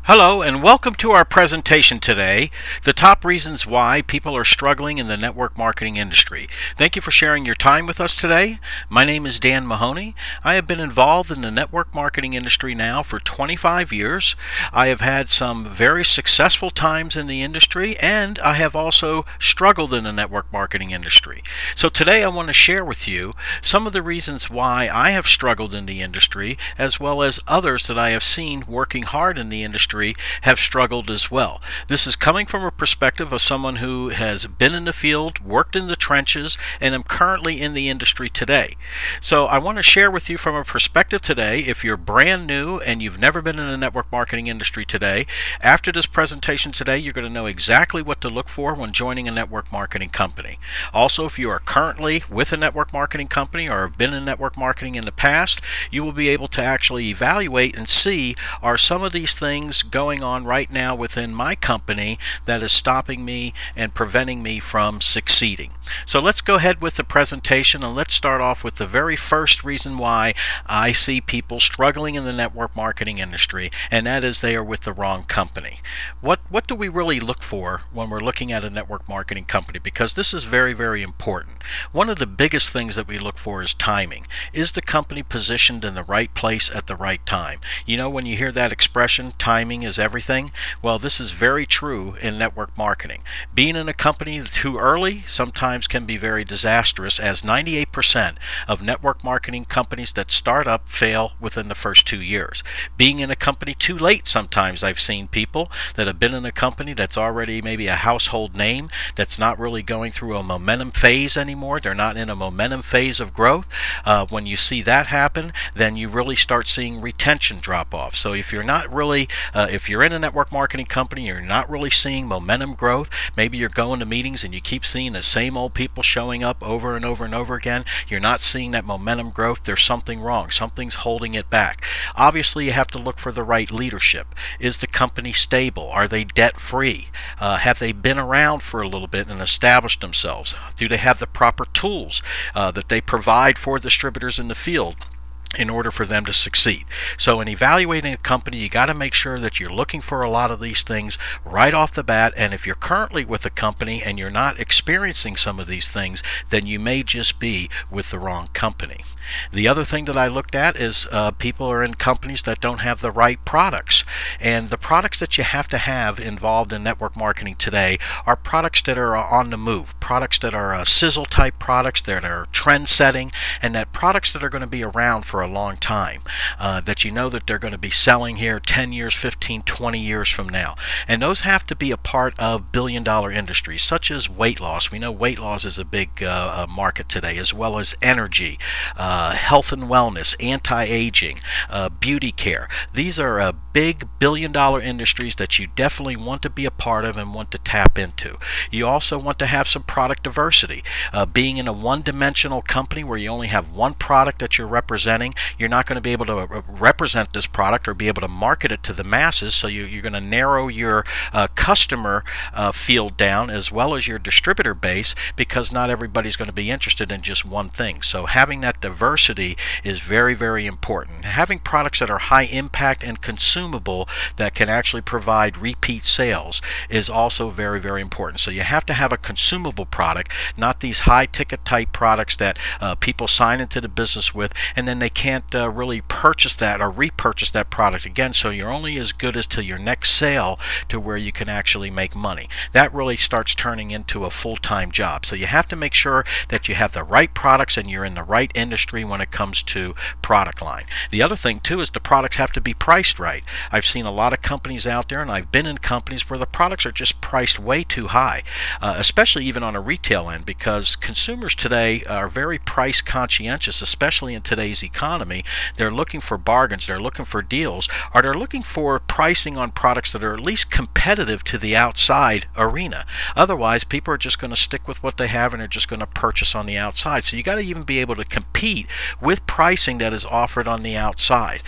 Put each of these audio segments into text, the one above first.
Hello and welcome to our presentation today, the top reasons why people are struggling in the network marketing industry. Thank you for sharing your time with us today. My name is Dan Mahoney. I have been involved in the network marketing industry now for 25 years. I have had some very successful times in the industry, and I have also struggled in the network marketing industry. So today I want to share with you some of the reasons why I have struggled in the industry, as well as others that I have seen working hard in the industry have struggled as well. This is coming from a perspective of someone who has been in the field, worked in the trenches, and am currently in the industry today. So I want to share with you from a perspective today, if you're brand new and you've never been in the network marketing industry today, after this presentation today, you're going to know exactly what to look for when joining a network marketing company. Also, if you are currently with a network marketing company or have been in network marketing in the past, you will be able to actually evaluate and see, are some of these things going on right now within my company that is stopping me and preventing me from succeeding. So let's go ahead with the presentation, and let's start off with the very first reason why I see people struggling in the network marketing industry, and that is they are with the wrong company. What do we really look for when we're looking at a network marketing company? Because this is very, very important. One of the biggest things that we look for is timing. Is the company positioned in the right place at the right time? You know, when you hear that expression, timing is everything, well, this is very true in network marketing. Being in a company too early sometimes can be very disastrous, as 98% of network marketing companies that start up fail within the first 2 years. Being in a company too late, sometimes I've seen people that have been in a company that's already maybe a household name, that's not really going through a momentum phase anymore. They're not in a momentum phase of growth. When you see that happen, then you really start seeing retention drop off. So if you're not really if you're in a network marketing company, you're not really seeing momentum growth, maybe you're going to meetings and you keep seeing the same old people showing up over and over and over again, you're not seeing that momentum growth, there's something wrong. Something's holding it back. Obviously, you have to look for the right leadership. Is the company stable? Are they debt-free? Have they been around for a little bit and established themselves? Do they have the proper tools that they provide for distributors in the field in order for them to succeed? So in evaluating a company, you got to make sure that you're looking for a lot of these things right off the bat. And if you're currently with a company and you're not experiencing some of these things, then you may just be with the wrong company. The other thing that I looked at is people are in companies that don't have the right products. And the products that you have to have involved in network marketing today are products that are on the move, products that are sizzle type products, that are trend setting, and that products that are going to be around for a long time, that you know that they're going to be selling here 10 years, 15, 20 years from now. And those have to be a part of billion-dollar industries, such as weight loss. We know weight loss is a big market today, as well as energy, health and wellness, anti-aging, beauty care. These are big billion-dollar industries that you definitely want to be a part of and want to tap into. You also want to have some product diversity. Being in a one-dimensional company where you only have one product that you're representing, you're not going to be able to represent this product or be able to market it to the masses, so you're going to narrow your customer field down, as well as your distributor base, because not everybody's going to be interested in just one thing. So having that diversity is very, very important. Having products that are high impact and consumable that can actually provide repeat sales is also very, very important. So you have to have a consumable product, not these high ticket type products that people sign into the business with, and then they can't really purchase that or repurchase that product again. So you're only as good as to your next sale, to where you can actually make money. That really starts turning into a full-time job. So you have to make sure that you have the right products and you're in the right industry when it comes to product line. The other thing too is the products have to be priced right. I've seen a lot of companies out there, and I've been in companies where the products are just priced way too high, especially even on a retail end, because consumers today are very price conscientious, especially in today's economy. They're looking for bargains, they're looking for deals, or they're looking for pricing on products that are at least competitive to the outside arena. Otherwise, people are just going to stick with what they have and are just going to purchase on the outside. So you got to even be able to compete with pricing that is offered on the outside.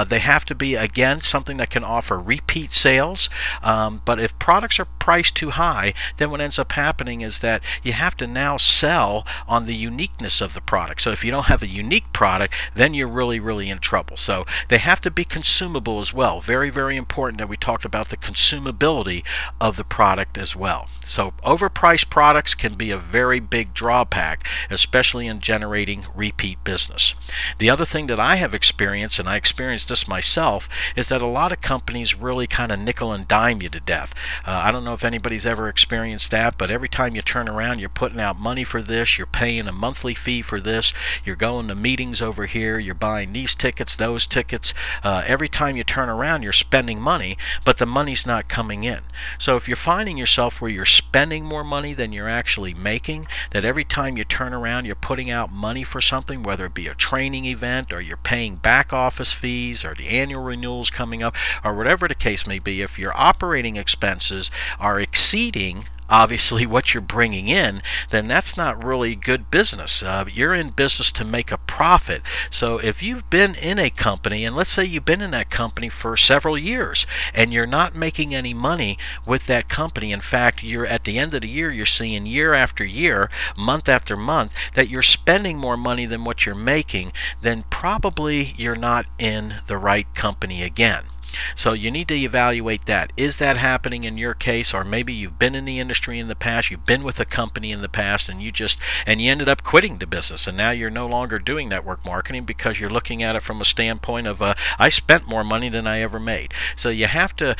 They have to be, again, something that can offer repeat sales. But if products are priced too high, then what ends up happening is that you have to now sell on the uniqueness of the product. So if you don't have a unique product, then you're really, really in trouble. So they have to be consumable as well. Very, very important that we talked about the consumability of the product as well. So overpriced products can be a very big drawback, especially in generating repeat business. The other thing that I have experienced, and I experienced this myself, is that a lot of companies really kind of nickel and dime you to death. I don't know if anybody's ever experienced that, but every time you turn around, you're putting out money for this, you're paying a monthly fee for this, you're going to meetings over here, you're buying these tickets, those tickets. Every time you turn around, you're spending money, but the money's not coming in. So if you're finding yourself where you're spending more money than you're actually making, that every time you turn around, you're putting out money for something, whether it be a training event, or you're paying back office fees, or the annual renewals coming up, or whatever the case may be, if your operating expenses are exceeding obviously what you're bringing in, then that's not really good business. You're in business to make a profit. So if you've been in a company, and let's say you've been in that company for several years and you're not making any money with that company, in fact you're at the end of the year, you're seeing year after year, month after month, that you're spending more money than what you're making, then probably you're not in the right company again. So you need to evaluate that. Is that happening in your case? Or maybe you've been in the industry in the past, you've been with a company in the past, and you ended up quitting the business, and now you're no longer doing network marketing because you're looking at it from a standpoint of I spent more money than I ever made. So you have to,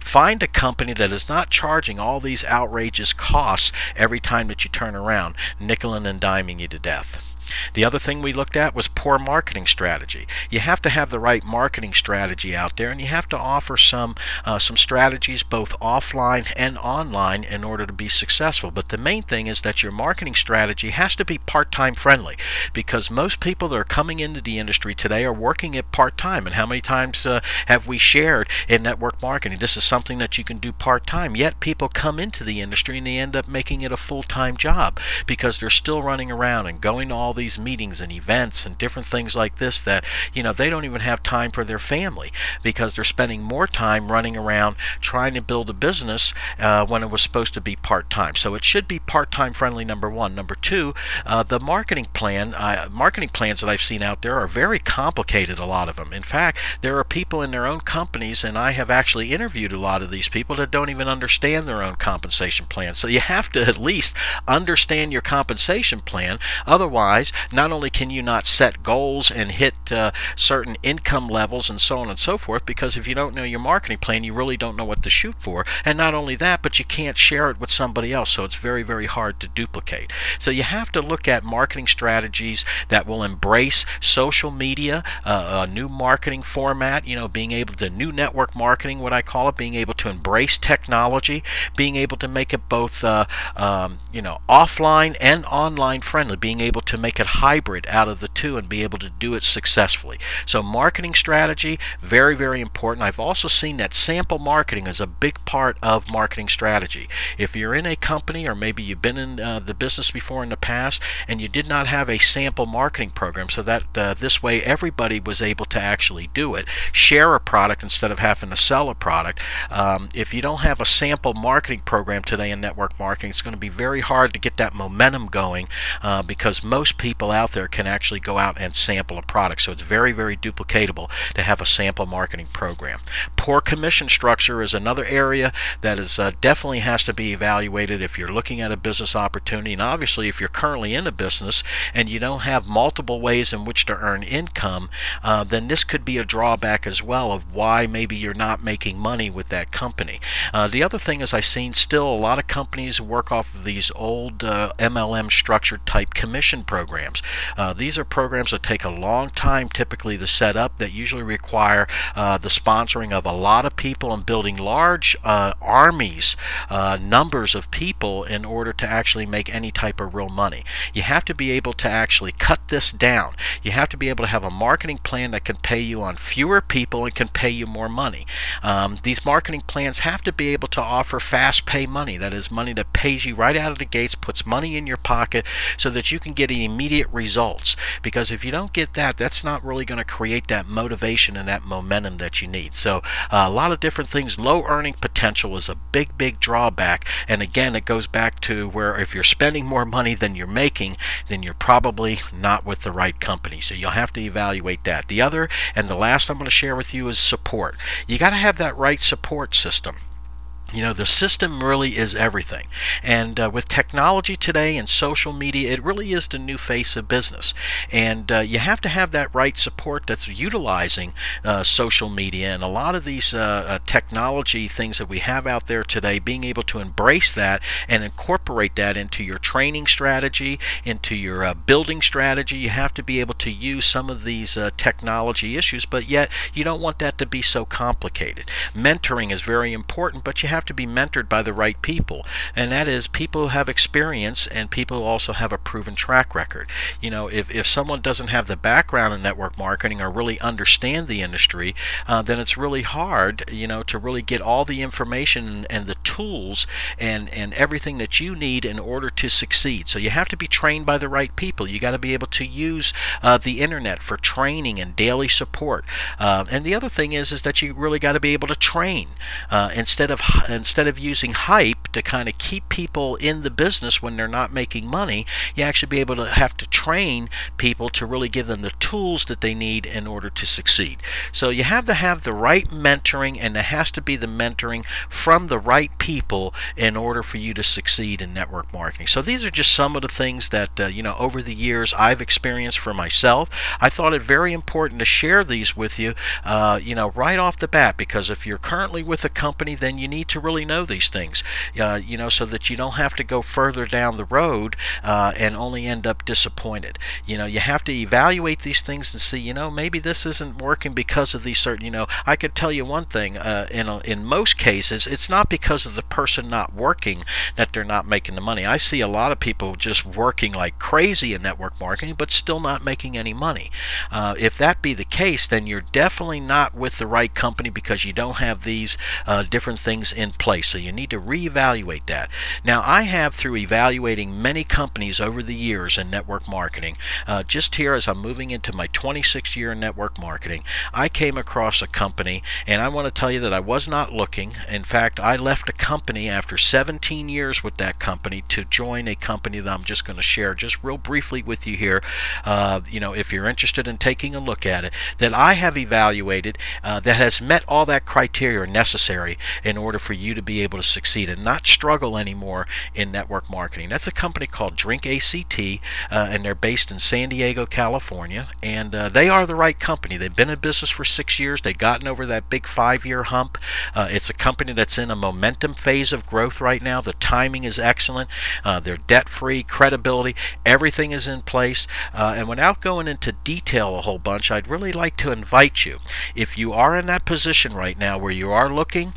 find a company that is not charging all these outrageous costs every time that you turn around, nickeling and diming you to death. The other thing we looked at was poor marketing strategy. You have to have the right marketing strategy out there, and you have to offer some strategies both offline and online in order to be successful. But the main thing is that your marketing strategy has to be part-time friendly, because most people that are coming into the industry today are working at part-time. And how many times have we shared in network marketing, this is something that you can do part-time, yet people come into the industry and they end up making it a full-time job because they're still running around and going to all these meetings and events and different things like this that they don't even have time for their family because they're spending more time running around trying to build a business when it was supposed to be part-time. So it should be part-time friendly, number one. Number two, the marketing plans that I've seen out there are very complicated, a lot of them. In fact, there are people in their own companies, and I have actually interviewed a lot of these people that don't even understand their own compensation plan. So you have to at least understand your compensation plan. Otherwise, not only can you not set goals and hit certain income levels and so on and so forth, because if you don't know your marketing plan, you really don't know what to shoot for. And not only that, but you can't share it with somebody else, so it's very, very hard to duplicate. So you have to look at marketing strategies that will embrace social media, a new marketing format, being able to new network marketing, what I call it, being able to embrace technology, being able to make it both offline and online friendly, being able to make it hybrid out of the two and be able to do it successfully. So marketing strategy, very, very important. I've also seen that sample marketing is a big part of marketing strategy. If you're in a company, or maybe you've been in the business before in the past and you did not have a sample marketing program, so that this way everybody was able to actually do it, share a product instead of having to sell a product. If you don't have a sample marketing program today in network marketing, it's going to be very hard to get that momentum going because most people out there can actually go out and sample a product. So it's very, very duplicatable to have a sample marketing program. Poor commission structure is another area that is definitely has to be evaluated if you're looking at a business opportunity. And obviously, if you're currently in a business and you don't have multiple ways in which to earn income, then this could be a drawback as well of why maybe you're not making money with that company. The other thing is I've seen still a lot of companies work off of these old MLM structured type commission programs. These are programs that take a long time typically to set up, that usually require the sponsoring of a lot of people and building large armies, numbers of people in order to actually make any type of real money. You have to be able to actually cut this down. You have to be able to have a marketing plan that can pay you on fewer people and can pay you more money. These marketing plans have to be able to offer fast pay money, that is money that pays you right out of the gates, puts money in your pocket so that you can get immediate results. Because if you don't get that, that's not really going to create that motivation and that momentum that you need. So a lot of different things. Low earning potential is a big drawback, and again, it goes back to where if you're spending more money than you're making, then you're probably not with the right company. So you'll have to evaluate that. The other and the last I'm going to share with you is support. You got to have that right support system. The system really is everything. And with technology today and social media, it really is the new face of business. And you have to have that right support that's utilizing social media and a lot of these technology things that we have out there today, being able to embrace that and incorporate that into your training strategy, into your building strategy. You have to be able to use some of these technology issues, but yet you don't want that to be so complicated. Mentoring is very important, but you have to be mentored by the right people, and that is people who have experience and people who also have a proven track record. If someone doesn't have the background in network marketing or really understand the industry, then it's really hard to really get all the information and the tools and everything that you need in order to succeed. So you have to be trained by the right people. You got to be able to use the internet for training and daily support. And the other thing is that you really got to be able to train instead of using hype to kind of keep people in the business when they're not making money. You actually be able to have to train people to really give them the tools that they need in order to succeed. So you have to have the right mentoring, and there has to be the mentoring from the right people in order for you to succeed in network marketing. So these are just some of the things that over the years I've experienced for myself. I thought it very important to share these with you right off the bat, because if you're currently with a company, then you need to really know these things, so that you don't have to go further down the road and only end up disappointed. You have to evaluate these things and see, maybe this isn't working because of these certain, I could tell you one thing, in most cases, it's not because of the person not working that they're not making the money. I see a lot of people just working like crazy in network marketing, but still not making any money. If that be the case, then you're definitely not with the right company because you don't have these different things in place. So you need to reevaluate that. Now, I have, through evaluating many companies over the years in network marketing, just here as I'm moving into my 26th year in network marketing, I came across a company, and I want to tell you that I was not looking. In fact, I left a company after 17 years with that company to join a company that I'm just going to share just real briefly with you here. If you're interested in taking a look at it, that I have evaluated that has met all that criteria necessary in order for you to be able to succeed and not struggle anymore in network marketing. That's a company called DrinkACT, and they're based in San Diego, California, and they are the right company. They've been in business for 6 years. They've gotten over that big 5-year hump. It's a company that's in a momentum phase of growth right now. The timing is excellent. They're debt-free, credibility, everything is in place. And without going into detail a whole bunch, I'd really like to invite you, if you are in that position right now where you are looking,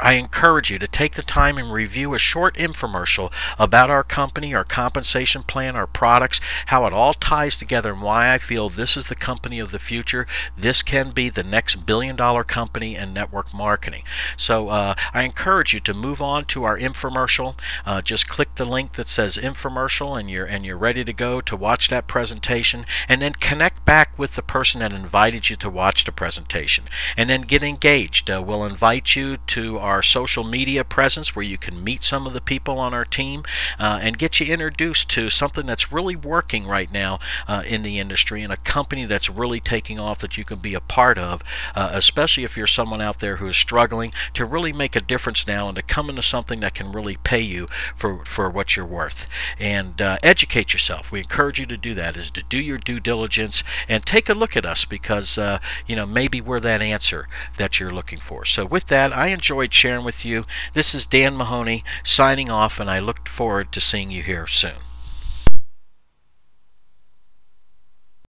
I encourage you to take the time and review a short infomercial about our company, our compensation plan, our products, how it all ties together, and why I feel this is the company of the future. This can be the next billion-dollar company in network marketing. So I encourage you to move on to our infomercial. Just click the link that says infomercial, and you're ready to go to watch that presentation, and then connect back with the person that invited you to watch the presentation, and then get engaged. We'll invite you to our social media presence where you can meet some of the people on our team and get you introduced to something that's really working right now in the industry, and a company that's really taking off that you can be a part of, especially if you're someone out there who is struggling to really make a difference now and to come into something that can really pay you for what you're worth. And educate yourself. We encourage you to do that, is to do your due diligence and take a look at us, because maybe we're that answer that you're looking for. So with that, I enjoyed sharing with you. This is Dan Mahoney signing off, and I look forward to seeing you here soon.